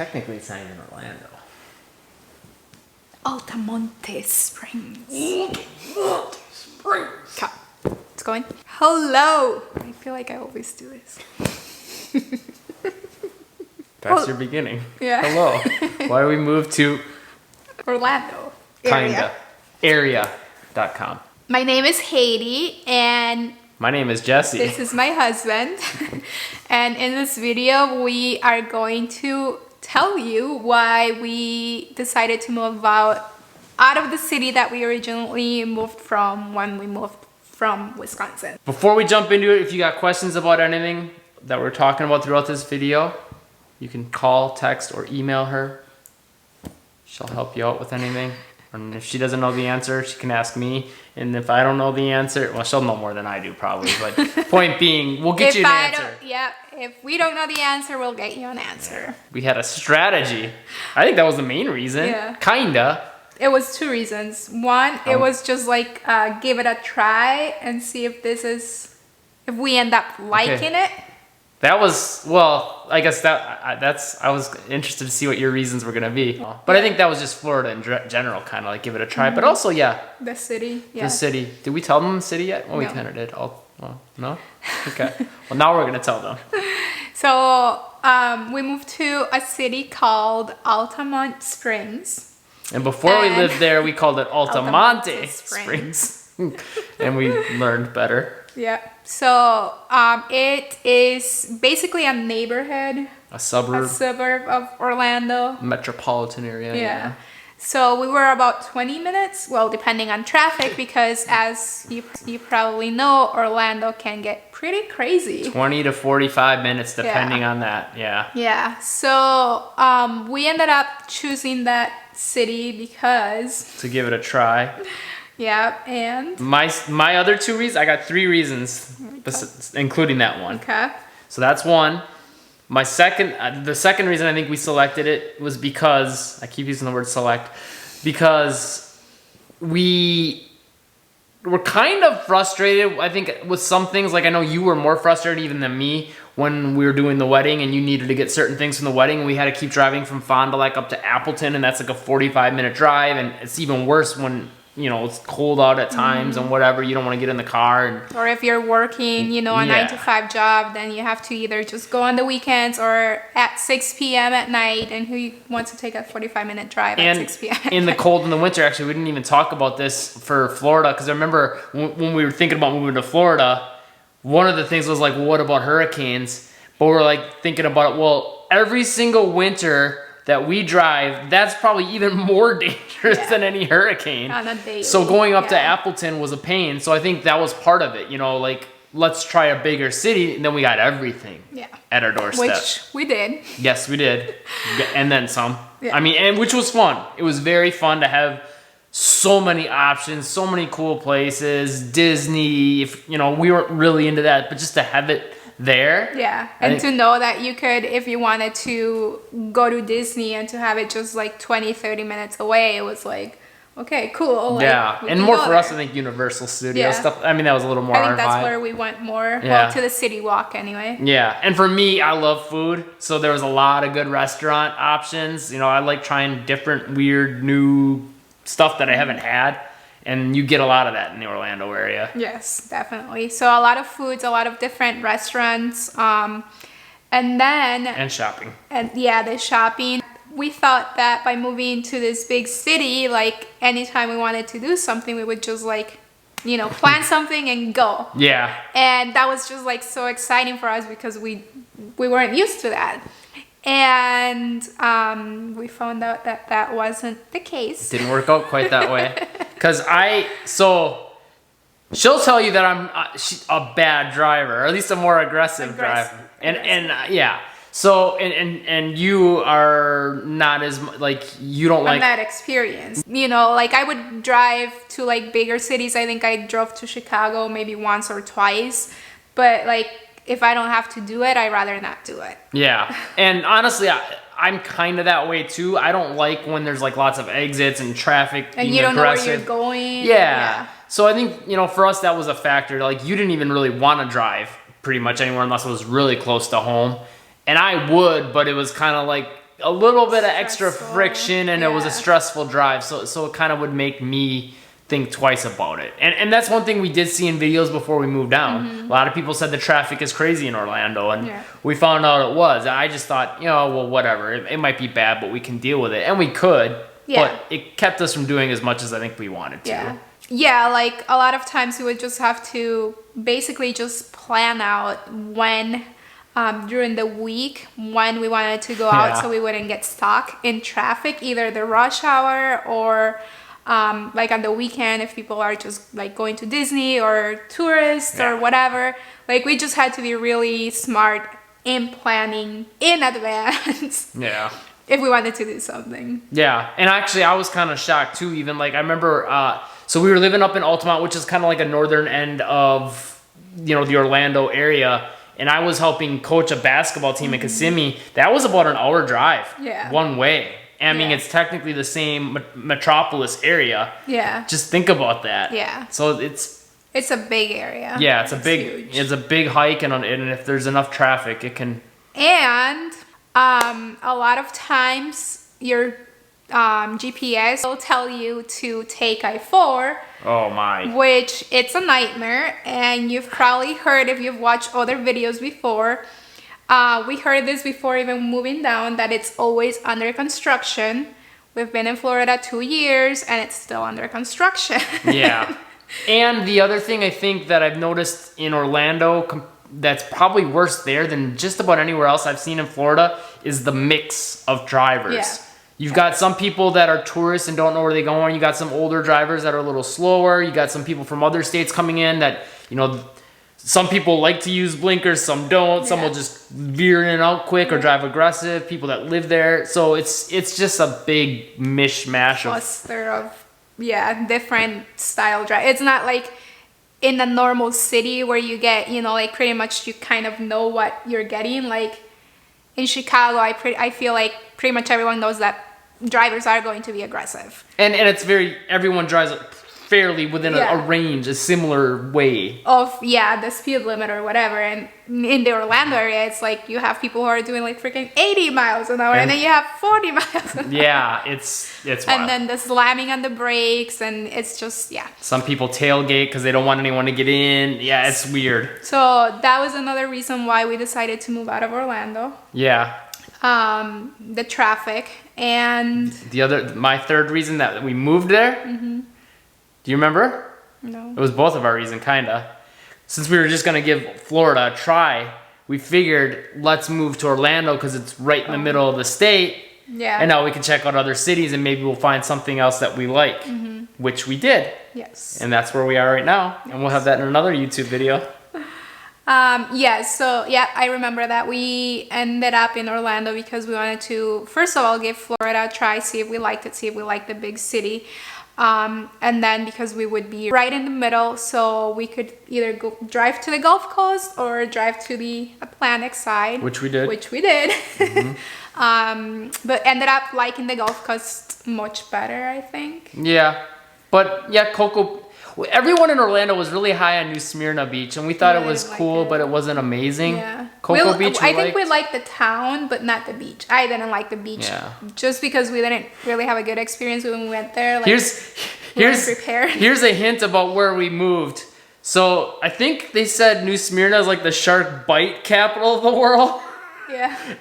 technically it's not even Orlando. Altamonte Springs. Springs. Okay, it's going. Hello. I feel like I always do this. That's your beginning. Yeah. Hello. Why we moved to Orlando. kinda area.com. My name is Heidi and My name is Jesse. this is my husband. And in this video, we are going to tell you why we decided to move out of the city that we originally moved from when we moved from Wisconsin. Before we jump into it, if you got questions about anything that we're talking about throughout this video, you can call, text, or email her. She'll help you out with anything. And if she doesn't know the answer, she can ask me. And if I don't know the answer, well, she'll know more than I do probably. But point being, we'll get you an answer. If we don't know the answer, we'll get you an answer. We had a strategy. I think that was the main reason. Yeah. Kinda. It was two reasons. One, it was just like give it a try and see if if we end up liking it. That was, well, I guess I was interested to see what your reasons were going to be. But I think that was just Florida in general, kind of like give it a try. But also, yeah. The city, yeah. The city. Did we tell them the city yet? Well, we kind of did. Well, no? Okay. Well, now we're going to tell them. So, we moved to a city called Altamonte Springs. And before we lived there, we called it Altamonte Springs. And we learned better. Yeah. So it is basically a neighborhood. A suburb. A suburb of Orlando. Metropolitan area. Yeah. So we were about 20 minutes, well, depending on traffic, because as you probably know, Orlando can get pretty crazy. 20 to 45 minutes, depending on that. Yeah. Yeah. So we ended up choosing that city because... To give it a try. Yeah, and? My other two reasons, I got three reasons, including that one. Okay. So that's one. The second reason I think we selected it was because, I keep using the word select, because we were kind of frustrated, I think, with some things. Like I know you were more frustrated even than me when we were doing the wedding and you needed to get certain things from the wedding. And we had to keep driving from Fond du Lac up to Appleton, and that's like a 45-minute drive. And it's even worse when... it's cold out at times and whatever. You don't want to get in the car. Or if you're working, a 9-to-5 job, then you have to either just go on the weekends or at 6 p.m. at night. And who wants to take a 45-minute drive at 6 p.m.? In the cold in the winter, actually, we didn't even talk about this for Florida. Because I remember when we were thinking about moving to Florida, one of the things was like, well, what about hurricanes? But we're like thinking about it. Well, every single winter that we drive, that's probably even more dangerous than any hurricane. On a daily, so going up to Appleton was a pain. So I think that was part of it. Like, let's try a bigger city, and then we got everything at our doorstep. Which we did. Yes, we did. And then some. Yeah. I mean, and which was fun. It was very fun to have so many options, so many cool places, Disney. We weren't really into that, but just to have it there. Yeah, and to know that you could, if you wanted to go to Disney and to have it just like 20-30 minutes away, it was like, okay, cool. Like, and more for us, I think Universal Studios stuff. I mean, that was a little more I think our that's vibe. where we went more. Well, to the City Walk anyway. Yeah, and for me, I love food, so there was a lot of good restaurant options. I like trying different, weird, new stuff that I haven't had. And you get a lot of that in the Orlando area. Yes, definitely. So a lot of foods, a lot of different restaurants, and shopping. And the shopping. We thought that by moving to this big city, like anytime we wanted to do something, we would just plan something and go. Yeah. And that was just like so exciting for us because we weren't used to that. And we found out that wasn't the case. Didn't work out quite that way. Because she'll tell you that I'm a bad driver, or at least a more aggressive driver. So, and you are not as, you don't like... I'm not experienced. I would drive to, bigger cities. I think I drove to Chicago maybe once or twice. But, if I don't have to do it, I'd rather not do it. Yeah. And honestly, I'm kind of that way, too. I don't like when there's, lots of exits and traffic and you don't aggressive. Know where you're going. Yeah. So I think, for us, that was a factor. You didn't even really want to drive pretty much anywhere unless it was really close to home. And I would, but it was kind of a little bit of extra Stressful. friction, and it was a stressful drive. So it kind of would make me think twice about it. And that's one thing we did see in videos before we moved down. A lot of people said the traffic is crazy in Orlando, and we found out it was. I just thought, well, whatever. It might be bad, but we can deal with it. And we could, but it kept us from doing as much as I think we wanted to. Yeah, like a lot of times we would just have to basically just plan out when during the week when we wanted to go out so we wouldn't get stuck in traffic, either the rush hour or like on the weekend if people are just like going to Disney or tourists or whatever. Like we just had to be really smart in planning in advance. If we wanted to do something. And actually I was kind of shocked too. Even like I remember, so we were living up in Altamont, which is kind of like a northern end of the Orlando area. And I was helping coach a basketball team in Kissimmee. That was about an hour drive one way. I mean, it's technically the same metropolis area. Just think about that. So it's a big area. It's a big hike, and if there's enough traffic, it can. And a lot of times your GPS will tell you to take I-4. Oh my. Which it's a nightmare, and you've probably heard if you've watched other videos before. We heard this before even moving down, that it's always under construction. We've been in Florida 2 years and it's still under construction. And the other thing I think that I've noticed in Orlando that's probably worse there than just about anywhere else I've seen in Florida is the mix of drivers. You've got some people that are tourists and don't know where they're going. You got some older drivers that are a little slower. You got some people from other states coming in that, some people like to use blinkers, some don't. Some will just veer in and out quick or drive aggressive. People that live there. So it's just a big mishmash of different style drive. It's not like in a normal city where you get, like pretty much you kind of know what you're getting. Like in Chicago, I feel like pretty much everyone knows that drivers are going to be aggressive. And it's everyone drives fairly within a range, a similar way of the speed limit or whatever. And in the Orlando area, it's like you have people who are doing like freaking 80 miles an hour, and then you have 40 miles an hour. It's and wild. then the slamming on the brakes, and it's just some people tailgate because they don't want anyone to get in. It's weird. So that was another reason why we decided to move out of Orlando. The traffic. And my third reason that we moved there, do you remember? No. It was both of our reason, kinda. Since we were just gonna give Florida a try, we figured let's move to Orlando because it's right in the middle of the state. And now we can check out other cities and maybe we'll find something else that we like, which we did. And that's where we are right now. And we'll have that in another YouTube video. I remember that we ended up in Orlando because we wanted to, first of all, give Florida a try, see if we liked it, see if we liked the big city. And then because we would be right in the middle, so we could either drive to the Gulf Coast or drive to the Atlantic side. Which we did. But ended up liking the Gulf Coast much better, I think. But Cocoa... Everyone in Orlando was really high on New Smyrna Beach, and we thought it was cool, but it wasn't amazing. Cocoa Beach, I think we liked the town, but not the beach. I didn't like the beach, just because we didn't really have a good experience when we went there. Like, here's a hint about where we moved. So I think they said New Smyrna is like the shark bite capital of the world.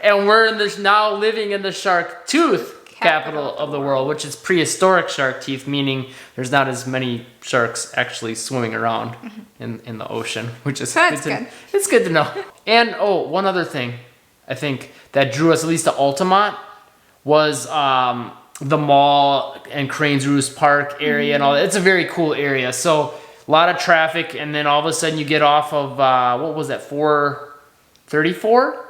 And we're now living in the shark tooth capital of the world, which is prehistoric shark teeth, meaning there's not as many sharks actually swimming around in the ocean, which is good. It's good to know. And one other thing I think that drew us at least to Altamont was the mall and Cranes Roost Park area and all that. It's a very cool area. So a lot of traffic, and then all of a sudden you get off of what was that, 434?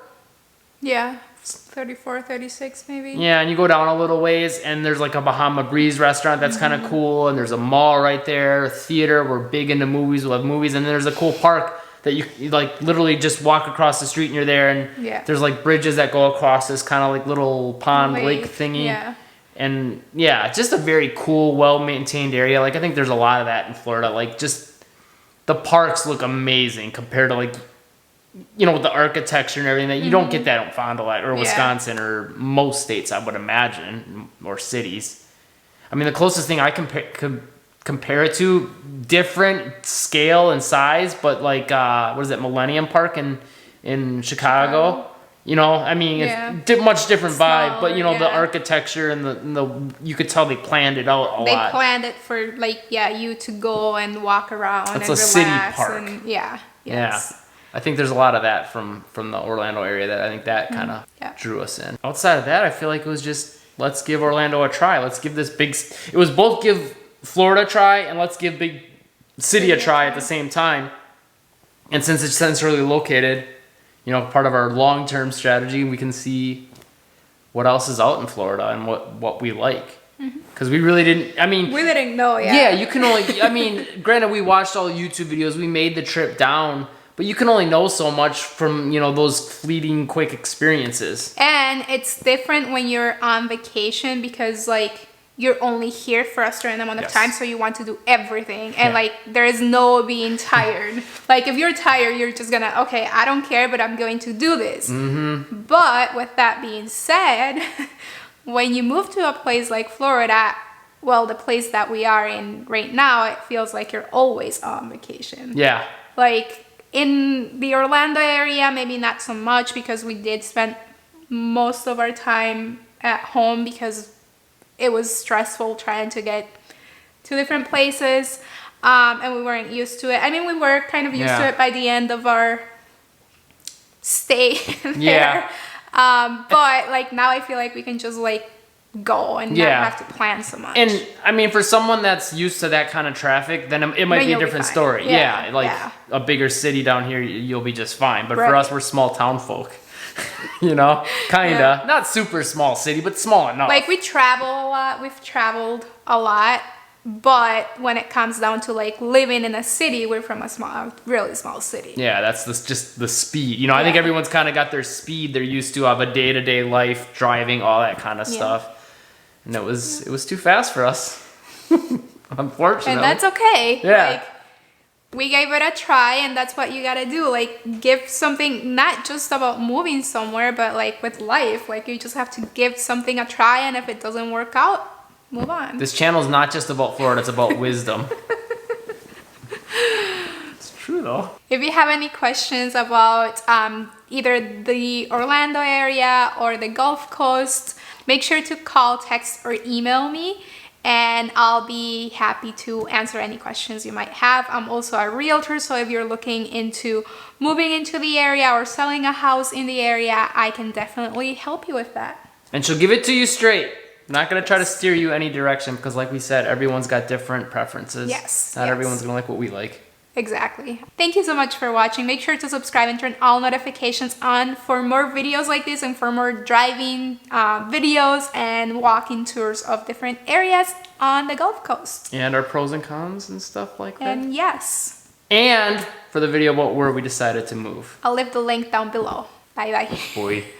34, 36 maybe. And you go down a little ways and there's like a Bahama Breeze restaurant that's kind of cool, and there's a mall right there, a theater. We're big into movies, we'll have movies, and then there's a cool park that you like literally just walk across the street and you're there, and there's like bridges that go across this kind of like little pond lake thingy. And just a very cool, well-maintained area. Like I think there's a lot of that in Florida. Like just the parks look amazing compared to like you know, with the architecture and everything, that you don't get that in Fond du Lac or Wisconsin or most states, I would imagine, or cities. I mean, the closest thing I could compare it to, different scale and size, but like, what is it, Millennium Park in Chicago? You know, I mean, it's much different vibe, but you know, the architecture and the you could tell they planned it out a lot. They planned it for like, you to go and walk around it's and a city park. And, yes. I think there's a lot of that from the Orlando area that I think that kind of drew us in. Outside of that, I feel like it was just, let's give Orlando a try. Let's give this big, it was both give Florida a try and let's give big city a try at the same time. And since it's centrally located, you know, part of our long-term strategy, we can see what else is out in Florida and what we like. Because we really didn't, I mean... We didn't know, Yeah, you can only, I mean, granted, we watched all the YouTube videos, we made the trip down, but you can only know so much from, you know, those fleeting, quick experiences. And it's different when you're on vacation because, like, you're only here for a certain amount of time, so you want to do everything. And, like, there is no being tired. Like, if you're tired, you're just gonna, okay, I don't care, but I'm going to do this. But with that being said, when you move to a place like Florida, well, the place that we are in right now, it feels like you're always on vacation. Yeah. Like, in the Orlando area, maybe not so much because we did spend most of our time at home because it was stressful trying to get to different places, and we weren't used to it. I mean, we were kind of used to it by the end of our stay there. But like now I feel like we can just like go and not have to plan so much. And I mean, for someone that's used to that kind of traffic, then it might be a different story. Like a bigger city down here, you'll be just fine. But for us, we're small town folk. You know, kinda not super small city, but small enough. Like we travel a lot. We've traveled a lot, but when it comes down to like living in a city, we're from a really small city. Yeah, that's just the speed. You know, I think everyone's kind of got their speed they're used to of a day-to-day life, driving, all that kind of stuff. And it was too fast for us, unfortunately. And that's okay. Yeah. Like, we gave it a try, and that's what you gotta do. Like, give something, not just about moving somewhere, but like with life. Like, you just have to give something a try, and if it doesn't work out, move on. This channel is not just about Florida, it's about wisdom. It's true, though. If you have any questions about either the Orlando area or the Gulf Coast, make sure to call, text, or email me. And I'll be happy to answer any questions you might have. I'm also a realtor, so if you're looking into moving into the area or selling a house in the area, I can definitely help you with that. And she'll give it to you straight. I'm not going to try to steer you any direction because like we said, everyone's got different preferences. Yes. Not everyone's going to like what we like. Exactly. Thank you so much for watching. Make sure to subscribe and turn all notifications on for more videos like this and for more driving videos and walking tours of different areas on the Gulf Coast. And our pros and cons and stuff like that. And yes. And for the video about where we decided to move. I'll leave the link down below. Bye bye. Boy.